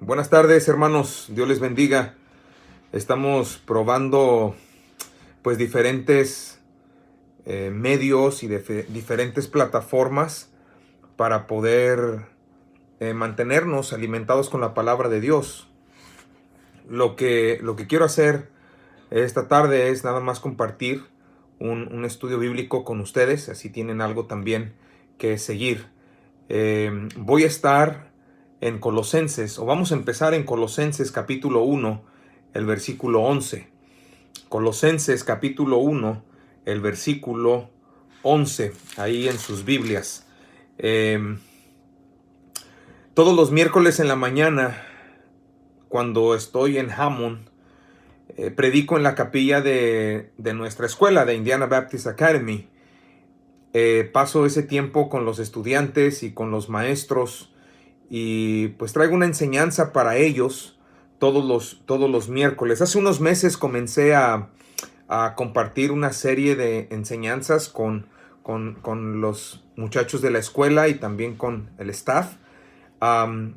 Buenas tardes, hermanos. Dios les bendiga. Estamos probando pues diferentes medios y diferentes plataformas para poder mantenernos alimentados con la palabra de Dios. Lo que quiero hacer esta tarde es nada más compartir un estudio bíblico con ustedes, así tienen algo también que seguir. Voy a estar en Colosenses, o vamos a empezar en Colosenses capítulo 1, el versículo 11. Colosenses capítulo 1, el versículo 11, ahí en sus Biblias. Todos los miércoles en la mañana, cuando estoy en Hammond, predico en la capilla de nuestra escuela, de Indiana Baptist Academy. Paso ese tiempo con los estudiantes y con los maestros y pues traigo una enseñanza para ellos todos los miércoles. Hace unos meses comencé a compartir una serie de enseñanzas con los muchachos de la escuela y también con el staff. El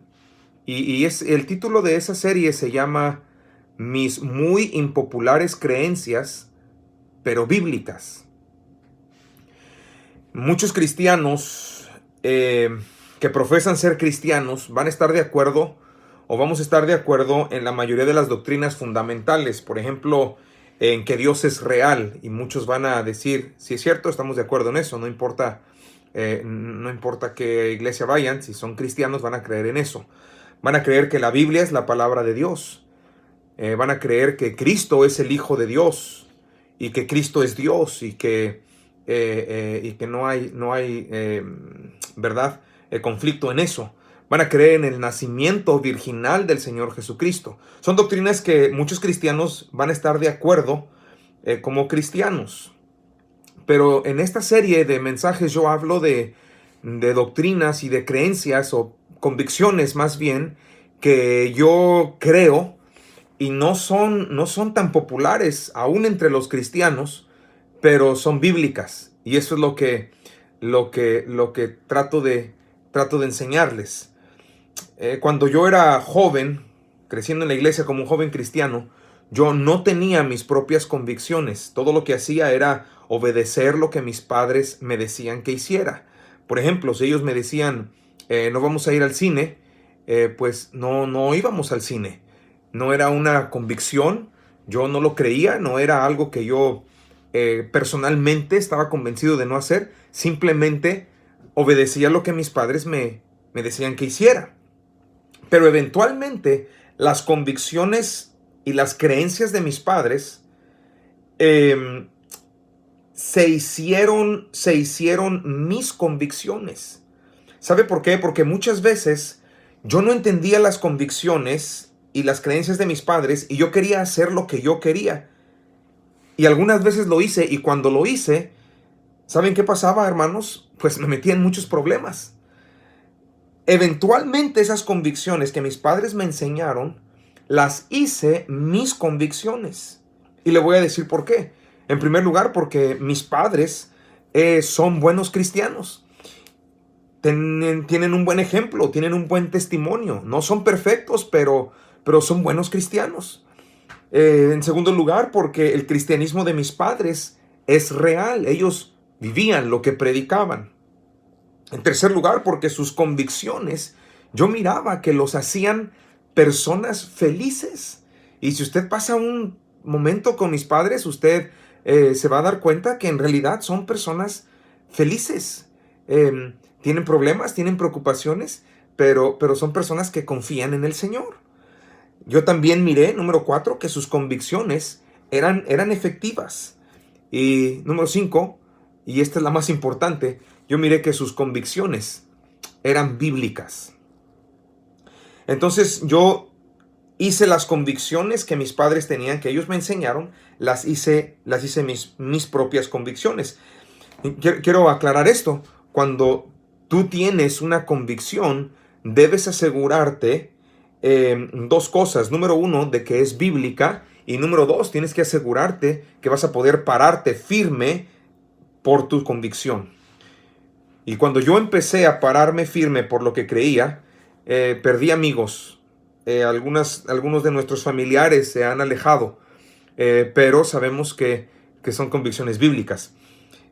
título de esa serie se llama Mis muy impopulares creencias, pero bíblicas. Muchos cristianos que profesan ser cristianos van a estar de acuerdo o vamos a estar de acuerdo en la mayoría de las doctrinas fundamentales. Por ejemplo, en que Dios es real, y muchos van a decir, si es cierto, estamos de acuerdo en eso, no importa qué iglesia vayan, si son cristianos van a creer en eso. Van a creer que la Biblia es la palabra de Dios. Van a creer que Cristo es el Hijo de Dios y que Cristo es Dios y que no hay ¿verdad? Conflicto en eso. Van a creer en el nacimiento virginal del Señor Jesucristo. Son doctrinas que muchos cristianos van a estar de acuerdo como cristianos. Pero en esta serie de mensajes yo hablo de doctrinas y de creencias o convicciones más bien que yo creo y no son tan populares aún entre los cristianos, pero son bíblicas, y eso es lo que trato de enseñarles. Cuando yo era joven, creciendo en la iglesia como un joven cristiano, yo no tenía mis propias convicciones. Todo lo que hacía era obedecer lo que mis padres me decían que hiciera. Por ejemplo, si ellos me decían, no vamos a ir al cine, pues no íbamos al cine. No era una convicción, yo no lo creía, no era algo que yo personalmente estaba convencido de no hacer, simplemente obedecía lo que mis padres me decían que hiciera. Pero eventualmente las convicciones y las creencias de mis padres se hicieron mis convicciones. ¿Sabe por qué? Porque muchas veces yo no entendía las convicciones y las creencias de mis padres y yo quería hacer lo que yo quería. Y algunas veces lo hice, y cuando lo hice, ¿saben qué pasaba, hermanos? Pues me metía en muchos problemas. Eventualmente esas convicciones que mis padres me enseñaron, las hice mis convicciones. Y le voy a decir por qué. En primer lugar, porque mis padres son buenos cristianos. Tienen un buen ejemplo, tienen un buen testimonio. No son perfectos, pero son buenos cristianos. En segundo lugar, porque el cristianismo de mis padres es real. Ellos vivían lo que predicaban. En tercer lugar, porque sus convicciones, yo miraba que los hacían personas felices. Y si usted pasa un momento con mis padres, usted se va a dar cuenta que en realidad son personas felices. Tienen problemas, tienen preocupaciones, pero son personas que confían en el Señor. Yo también miré, número 4, que sus convicciones eran efectivas. Y número 5, y esta es la más importante, yo miré que sus convicciones eran bíblicas. Entonces yo hice las convicciones que mis padres tenían, que ellos me enseñaron, las hice mis propias convicciones. Quiero aclarar esto. Cuando tú tienes una convicción, debes asegurarte dos cosas. Número 1, de que es bíblica. Y número 2, tienes que asegurarte que vas a poder pararte firme por tu convicción. Y cuando yo empecé a pararme firme por lo que creía, perdí amigos, algunos de nuestros familiares se han alejado, pero sabemos que son convicciones bíblicas.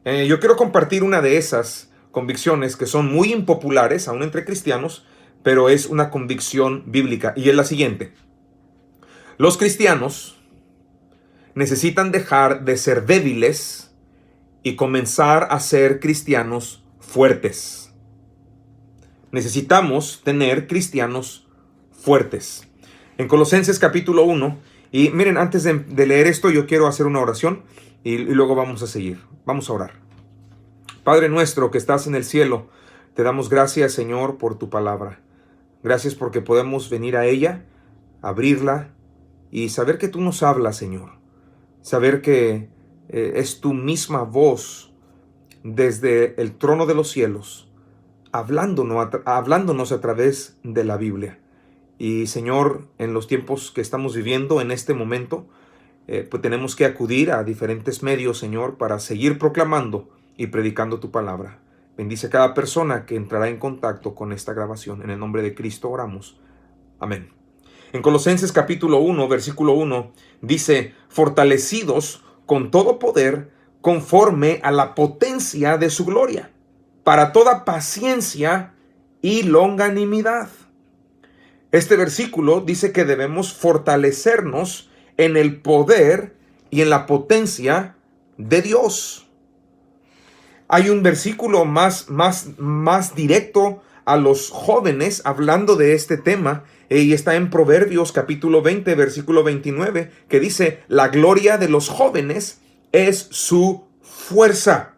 Yo quiero compartir una de esas convicciones que son muy impopulares aún entre cristianos, pero es una convicción bíblica, y es la siguiente: los cristianos necesitan dejar de ser débiles y comenzar a ser cristianos fuertes. Necesitamos tener cristianos fuertes. En Colosenses capítulo 1, y miren, antes de leer esto, yo quiero hacer una oración y luego vamos a seguir. Vamos a orar. Padre nuestro que estás en el cielo, te damos gracias, Señor, por tu palabra. Gracias porque podemos venir a ella, abrirla y saber que tú nos hablas, Señor. Saber que es tu misma voz desde el trono de los cielos, hablándonos a través de la Biblia. Y Señor, en los tiempos que estamos viviendo en este momento, pues tenemos que acudir a diferentes medios, Señor, para seguir proclamando y predicando tu palabra. Bendice a cada persona que entrará en contacto con esta grabación. En el nombre de Cristo oramos. Amén. En Colosenses capítulo 1, versículo 1, dice: fortalecidos con todo poder, conforme a la potencia de su gloria, para toda paciencia y longanimidad. Este versículo dice que debemos fortalecernos en el poder y en la potencia de Dios. Hay un versículo más directo a los jóvenes hablando de este tema, y está en Proverbios capítulo 20, versículo 29, que dice: la gloria de los jóvenes es su fuerza.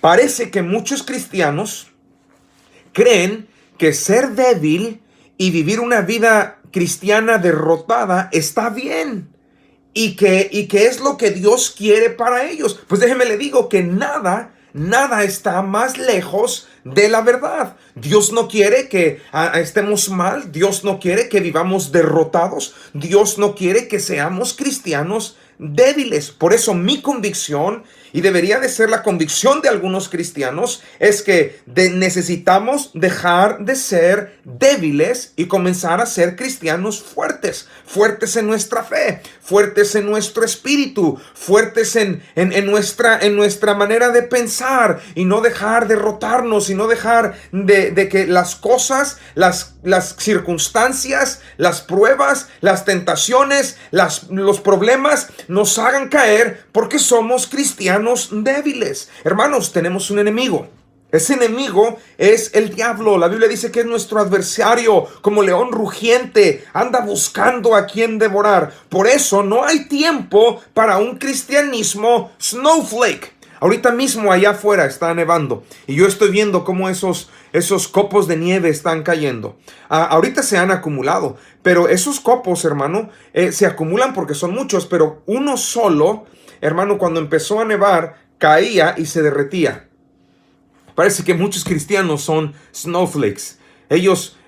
Parece que muchos cristianos creen que ser débil y vivir una vida cristiana derrotada está bien, y que es lo que Dios quiere para ellos. Pues déjeme le digo que nada está más lejos de la verdad. Dios no quiere que estemos mal. Dios no quiere que vivamos derrotados. Dios no quiere que seamos cristianos débiles. Por eso mi convicción, y debería de ser la convicción de algunos cristianos, es que necesitamos dejar de ser débiles y comenzar a ser cristianos fuertes. Fuertes en nuestra fe, fuertes en nuestro espíritu, fuertes en nuestra manera de pensar, y no dejar derrotarnos, y no dejar de que las cosas, las circunstancias, las pruebas, las tentaciones, los problemas nos hagan caer porque somos cristianos débiles. Hermanos, tenemos un enemigo. Ese enemigo es el diablo. La Biblia dice que es nuestro adversario, como león rugiente, anda buscando a quien devorar. Por eso no hay tiempo para un cristianismo snowflake. Ahorita mismo allá afuera está nevando, y yo estoy viendo cómo esos copos de nieve están cayendo. Ahorita se han acumulado, pero esos copos, hermano, se acumulan porque son muchos, pero uno solo, hermano, cuando empezó a nevar, caía y se derretía. Parece que muchos cristianos son snowflakes. Ellos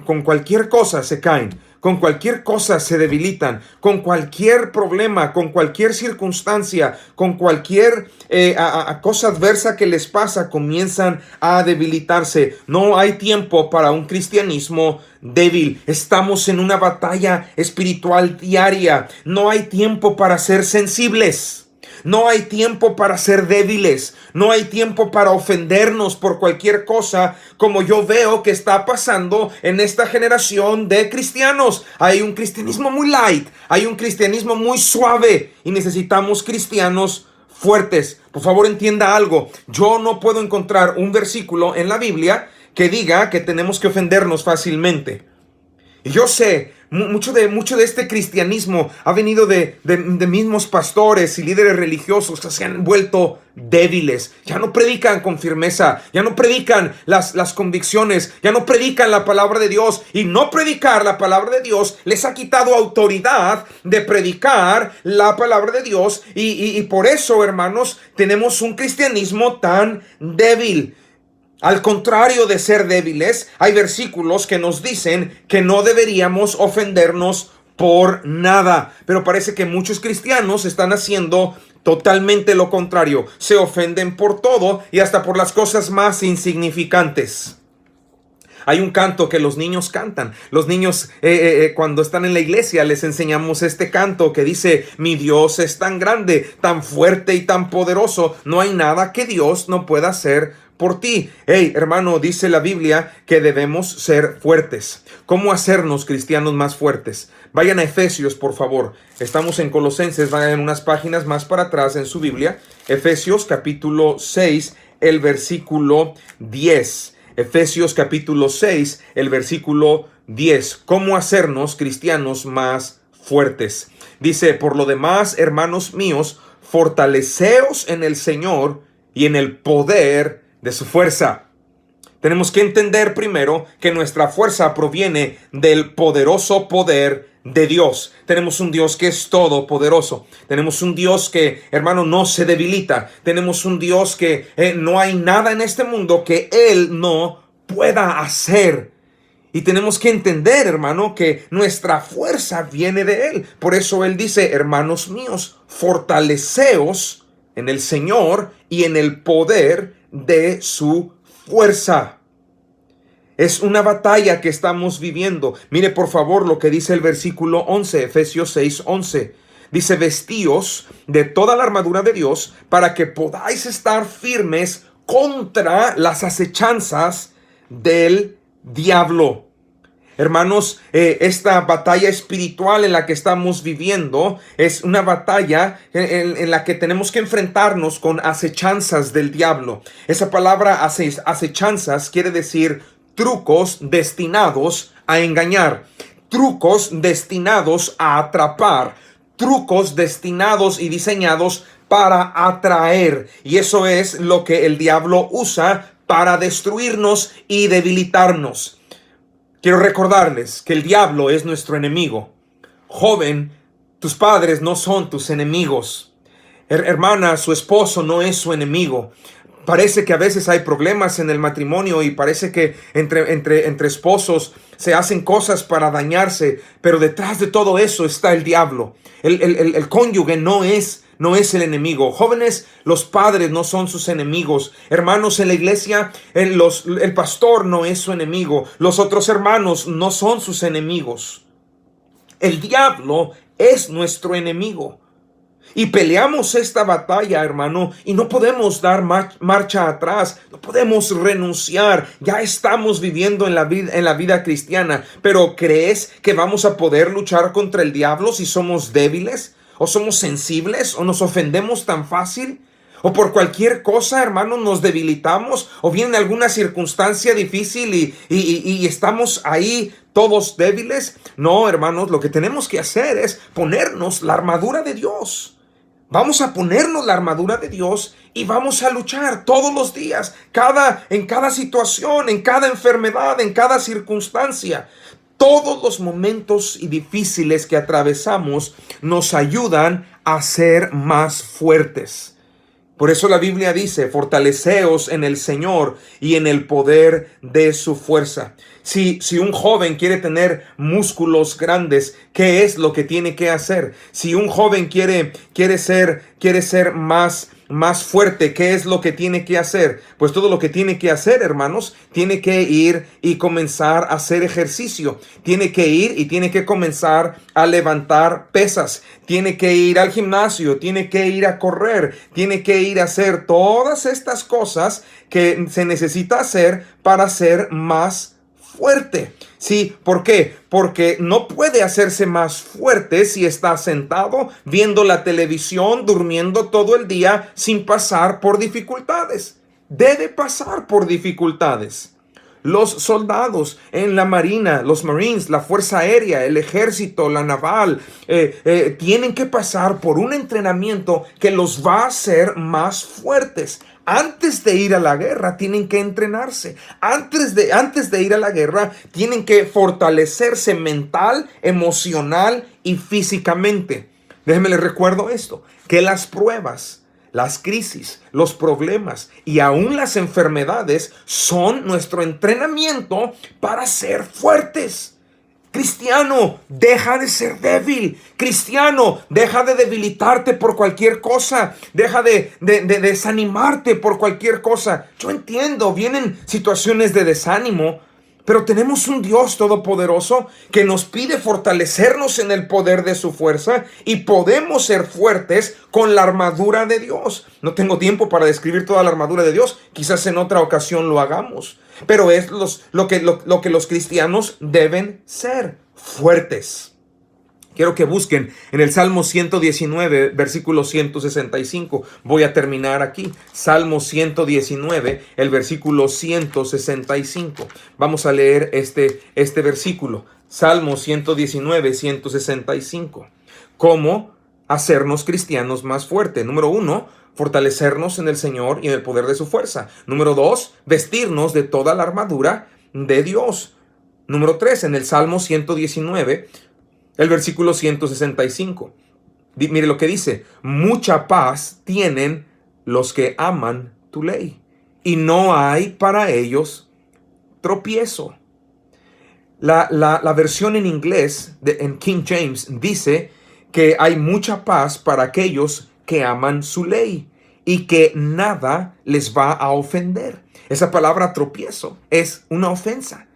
con cualquier cosa se caen, con cualquier cosa se debilitan, con cualquier problema, con cualquier circunstancia, con cualquier cosa adversa que les pasa, comienzan a debilitarse. No hay tiempo para un cristianismo débil. Estamos en una batalla espiritual diaria. No hay tiempo para ser sensibles. No hay tiempo para ser débiles. No hay tiempo para ofendernos por cualquier cosa, como yo veo que está pasando en esta generación de cristianos. Hay un cristianismo muy light, hay un cristianismo muy suave, y necesitamos cristianos fuertes. Por favor, entienda algo. Yo no puedo encontrar un versículo en la Biblia que diga que tenemos que ofendernos fácilmente. Y yo sé, mucho de este cristianismo ha venido de mismos pastores y líderes religiosos que se han vuelto débiles. Ya no predican con firmeza, ya no predican las convicciones, ya no predican la palabra de Dios. Y no predicar la palabra de Dios les ha quitado autoridad de predicar la palabra de Dios. Y por eso, hermanos, tenemos un cristianismo tan débil. Al contrario de ser débiles, hay versículos que nos dicen que no deberíamos ofendernos por nada. Pero parece que muchos cristianos están haciendo totalmente lo contrario. Se ofenden por todo, y hasta por las cosas más insignificantes. Hay un canto que los niños cantan. Los niños cuando están en la iglesia les enseñamos este canto que dice: mi Dios es tan grande, tan fuerte y tan poderoso, no hay nada que Dios no pueda hacer por ti. Hey, hermano, dice la Biblia que debemos ser fuertes. ¿Cómo hacernos cristianos más fuertes? Vayan a Efesios, por favor. Estamos en Colosenses, vayan unas páginas más para atrás en su Biblia. Efesios capítulo 6, el versículo 10. Efesios capítulo 6, el versículo 10. ¿Cómo hacernos cristianos más fuertes? Dice: por lo demás, hermanos míos, fortaleceos en el Señor y en el poder de su fuerza. Tenemos que entender primero que nuestra fuerza proviene del poderoso poder de Dios. Tenemos un Dios que es todopoderoso. Tenemos un Dios que, hermano, no se debilita. Tenemos un Dios que no hay nada en este mundo que Él no pueda hacer. Y tenemos que entender, hermano, que nuestra fuerza viene de Él. Por eso Él dice: hermanos míos, fortaleceos en el Señor y en el poder de su fuerza. Es una batalla que estamos viviendo. Mire por favor lo que dice el versículo 11, Efesios 6, 11. Dice: vestíos de toda la armadura de Dios para que podáis estar firmes contra las acechanzas del diablo. Hermanos, esta batalla espiritual en la que estamos viviendo es una batalla en la que tenemos que enfrentarnos con acechanzas del diablo. Esa palabra acechanzas quiere decir trucos destinados a engañar, trucos destinados a atrapar, trucos destinados y diseñados para atraer. Y eso es lo que el diablo usa para destruirnos y debilitarnos. Quiero recordarles que el diablo es nuestro enemigo. Joven, tus padres no son tus enemigos. Hermana, su esposo no es su enemigo. Parece que a veces hay problemas en el matrimonio y parece que entre esposos se hacen cosas para dañarse, pero detrás de todo eso está el diablo. El cónyuge no es el enemigo. Jóvenes, los padres no son sus enemigos. Hermanos, en la iglesia, el pastor no es su enemigo. Los otros hermanos no son sus enemigos. El diablo es nuestro enemigo. Y peleamos esta batalla, hermano, y no podemos dar marcha atrás, no podemos renunciar. Ya estamos viviendo en la vida cristiana, pero ¿crees que vamos a poder luchar contra el diablo si somos débiles? ¿O somos sensibles? ¿O nos ofendemos tan fácil? ¿O por cualquier cosa, hermano, nos debilitamos? ¿O viene alguna circunstancia difícil y estamos ahí todos débiles? No, hermanos, lo que tenemos que hacer es ponernos la armadura de Dios. Vamos a ponernos la armadura de Dios y vamos a luchar todos los días, en cada situación, en cada enfermedad, en cada circunstancia. Todos los momentos difíciles que atravesamos nos ayudan a ser más fuertes. Por eso la Biblia dice: fortaleceos en el Señor y en el poder de su fuerza. Si un joven quiere tener músculos grandes, ¿qué es lo que tiene que hacer? Si un joven quiere ser más fuerte, ¿qué es lo que tiene que hacer? Pues todo lo que tiene que hacer, hermanos, tiene que ir y comenzar a hacer ejercicio. Tiene que ir y tiene que comenzar a levantar pesas. Tiene que ir al gimnasio, tiene que ir a correr, tiene que ir a hacer todas estas cosas que se necesita hacer para ser más fuerte. Sí, ¿por qué? Porque no puede hacerse más fuerte si está sentado viendo la televisión, durmiendo todo el día sin pasar por dificultades. Debe pasar por dificultades. Los soldados en la marina, los Marines, la fuerza aérea, el ejército, la naval, tienen que pasar por un entrenamiento que los va a hacer más fuertes. Antes de ir a la guerra tienen que entrenarse. Antes de ir a la guerra tienen que fortalecerse mental, emocional y físicamente. Déjenme les recuerdo esto, que las pruebas, las crisis, los problemas y aún las enfermedades son nuestro entrenamiento para ser fuertes. Cristiano, deja de ser débil. Cristiano, deja de debilitarte por cualquier cosa. Deja de desanimarte por cualquier cosa. Yo entiendo, vienen situaciones de desánimo. Pero tenemos un Dios todopoderoso que nos pide fortalecernos en el poder de su fuerza y podemos ser fuertes con la armadura de Dios. No tengo tiempo para describir toda la armadura de Dios, quizás en otra ocasión lo hagamos, pero es lo que los cristianos deben ser, fuertes. Quiero que busquen en el Salmo 119, versículo 165. Voy a terminar aquí. Salmo 119, el versículo 165. Vamos a leer este versículo. Salmo 119, 165. ¿Cómo hacernos cristianos más fuertes? Número 1, fortalecernos en el Señor y en el poder de su fuerza. Número 2, vestirnos de toda la armadura de Dios. Número 3, en el Salmo 119, el versículo 165. Mire lo que dice: mucha paz tienen los que aman tu ley, y no hay para ellos tropiezo. La versión en inglés, en King James, dice que hay mucha paz para aquellos que aman su ley y que nada les va a ofender. Esa palabra tropiezo es una ofensa.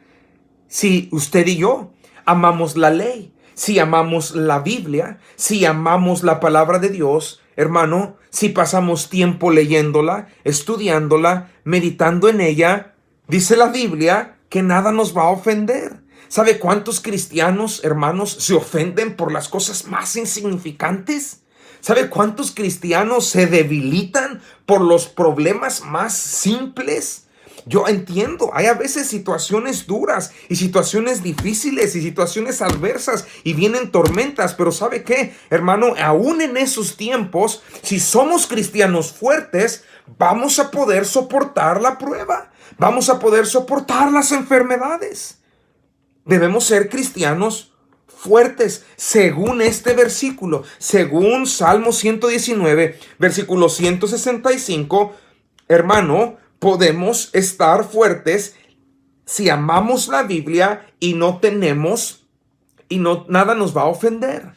Si usted y yo amamos la ley, si amamos la Biblia, si amamos la palabra de Dios, hermano, si pasamos tiempo leyéndola, estudiándola, meditando en ella, dice la Biblia que nada nos va a ofender. ¿Sabe cuántos cristianos, hermanos, se ofenden por las cosas más insignificantes? ¿Sabe cuántos cristianos se debilitan por los problemas más simples? Yo entiendo, hay a veces situaciones duras y situaciones difíciles y situaciones adversas y vienen tormentas, pero ¿sabe qué, hermano? Aún en esos tiempos, si somos cristianos fuertes, vamos a poder soportar la prueba, vamos a poder soportar las enfermedades. Debemos ser cristianos fuertes, según este versículo, según Salmo 119, versículo 165, hermano, podemos estar fuertes si amamos la Biblia y nada nos va a ofender.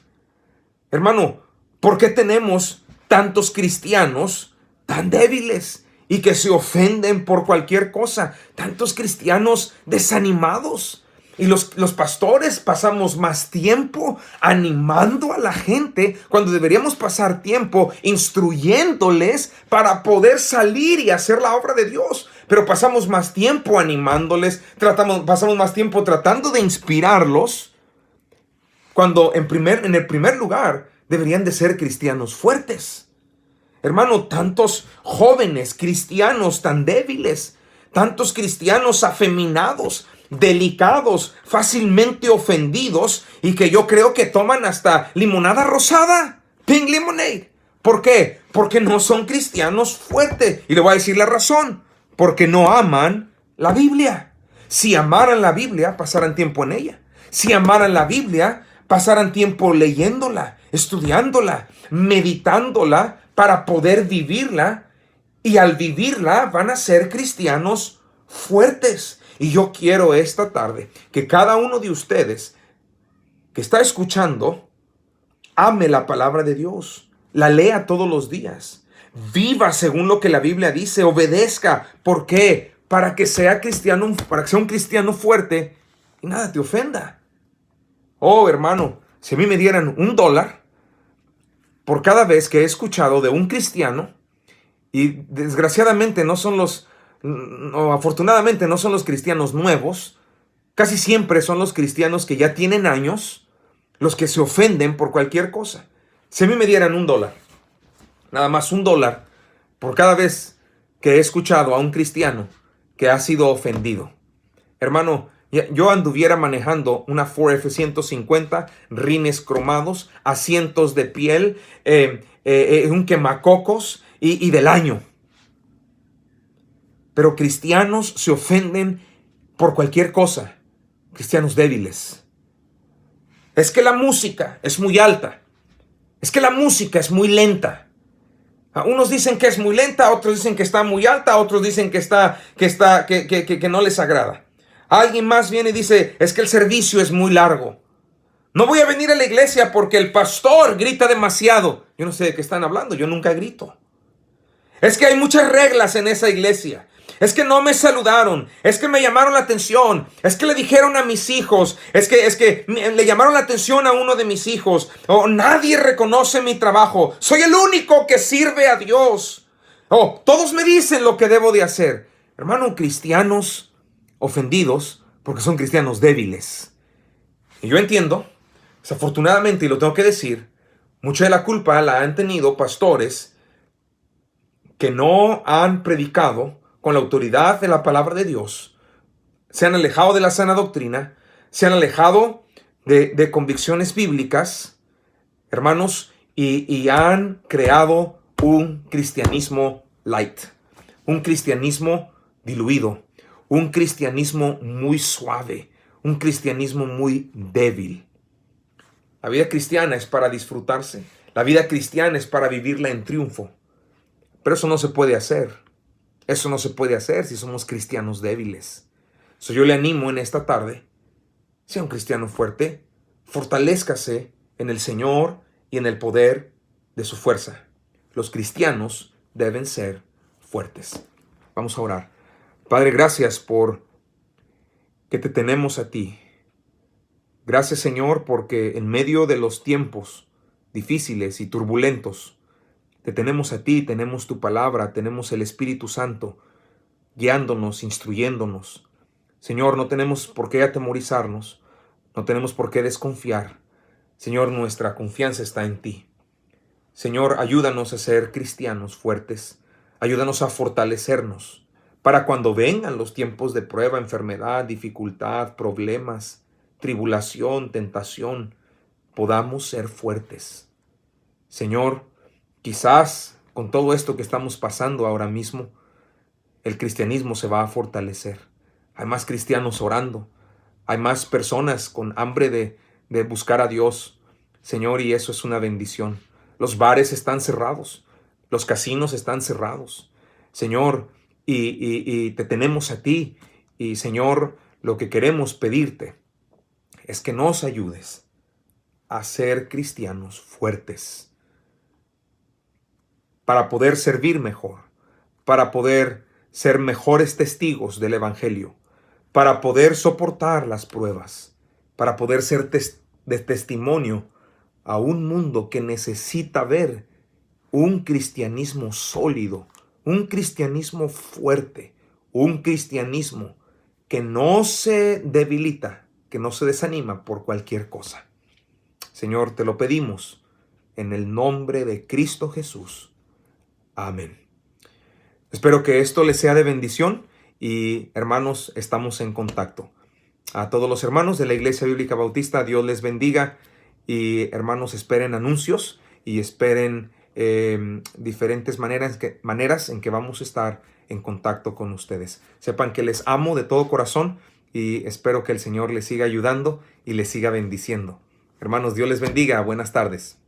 Hermano, ¿por qué tenemos tantos cristianos tan débiles y que se ofenden por cualquier cosa? Tantos cristianos desanimados. Y los pastores pasamos más tiempo animando a la gente cuando deberíamos pasar tiempo instruyéndoles para poder salir y hacer la obra de Dios. Pero pasamos más tiempo animándoles, pasamos más tiempo tratando de inspirarlos, cuando en el primer lugar deberían de ser cristianos fuertes. Hermano, tantos jóvenes cristianos tan débiles, tantos cristianos afeminados, delicados, fácilmente ofendidos, y que yo creo que toman hasta limonada rosada, pink lemonade. ¿Por qué? Porque no son cristianos fuertes. Y le voy a decir la razón: porque no aman la Biblia. Si amaran la Biblia, pasarán tiempo en ella. Si amaran la Biblia, pasarán tiempo leyéndola, estudiándola, meditándola para poder vivirla, y al vivirla van a ser cristianos fuertes. Y yo quiero esta tarde que cada uno de ustedes que está escuchando ame la palabra de Dios, la lea todos los días, viva según lo que la Biblia dice, obedezca. ¿Por qué? Para que sea cristiano, para que sea un cristiano fuerte y nada te ofenda. Oh, hermano, si a mí me dieran $1 por cada vez que he escuchado de un cristiano, y desgraciadamente afortunadamente no son los cristianos nuevos, casi siempre son los cristianos que ya tienen años, los que se ofenden por cualquier cosa. Si a mí me dieran $1, nada más $1 por cada vez que he escuchado a un cristiano que ha sido ofendido, hermano, yo anduviera manejando una Ford F-150, rines cromados, asientos de piel, un quemacocos y del año. Pero cristianos se ofenden por cualquier cosa. Cristianos débiles. Es que la música es muy alta. Es que la música es muy lenta. Unos dicen que es muy lenta, otros dicen que está muy alta, otros dicen que no les agrada. Alguien más viene y dice: es que el servicio es muy largo. No voy a venir a la iglesia porque el pastor grita demasiado. Yo no sé de qué están hablando, yo nunca grito. Es que hay muchas reglas en esa iglesia. Es que no me saludaron, es que me llamaron la atención, es que le dijeron a mis hijos, es que le llamaron la atención a uno de mis hijos, o nadie reconoce mi trabajo, soy el único que sirve a Dios, o todos me dicen lo que debo de hacer. Hermano, cristianos ofendidos porque son cristianos débiles. Y yo entiendo, desafortunadamente, y lo tengo que decir, mucha de la culpa la han tenido pastores que no han predicado con la autoridad de la palabra de Dios, se han alejado de la sana doctrina, se han alejado de convicciones bíblicas, hermanos, y han creado un cristianismo light, un cristianismo diluido, un cristianismo muy suave, un cristianismo muy débil. La vida cristiana es para disfrutarse, la vida cristiana es para vivirla en triunfo. Pero eso no se puede hacer. Eso no se puede hacer si somos cristianos débiles. Yo le animo en esta tarde, sea un cristiano fuerte, fortalézcase en el Señor y en el poder de su fuerza. Los cristianos deben ser fuertes. Vamos a orar. Padre, gracias por que te tenemos a ti. Gracias, Señor, porque en medio de los tiempos difíciles y turbulentos, te tenemos a ti, tenemos tu palabra, tenemos el Espíritu Santo guiándonos, instruyéndonos. Señor, no tenemos por qué atemorizarnos, no tenemos por qué desconfiar. Señor, nuestra confianza está en ti. Señor, ayúdanos a ser cristianos fuertes, ayúdanos a fortalecernos para cuando vengan los tiempos de prueba, enfermedad, dificultad, problemas, tribulación, tentación, podamos ser fuertes. Señor, quizás con todo esto que estamos pasando ahora mismo, el cristianismo se va a fortalecer. Hay más cristianos orando. Hay más personas con hambre de buscar a Dios. Señor, y eso es una bendición. Los bares están cerrados. Los casinos están cerrados. Señor, y te tenemos a ti. Y Señor, lo que queremos pedirte es que nos ayudes a ser cristianos fuertes, para poder servir mejor, para poder ser mejores testigos del Evangelio, para poder soportar las pruebas, para poder ser de testimonio a un mundo que necesita ver un cristianismo sólido, un cristianismo fuerte, un cristianismo que no se debilita, que no se desanima por cualquier cosa. Señor, te lo pedimos en el nombre de Cristo Jesús. Amén. Espero que esto les sea de bendición y, hermanos, estamos en contacto. A todos los hermanos de la Iglesia Bíblica Bautista, Dios les bendiga y, hermanos, esperen anuncios y esperen diferentes maneras en que vamos a estar en contacto con ustedes. Sepan que les amo de todo corazón y espero que el Señor les siga ayudando y les siga bendiciendo. Hermanos, Dios les bendiga. Buenas tardes.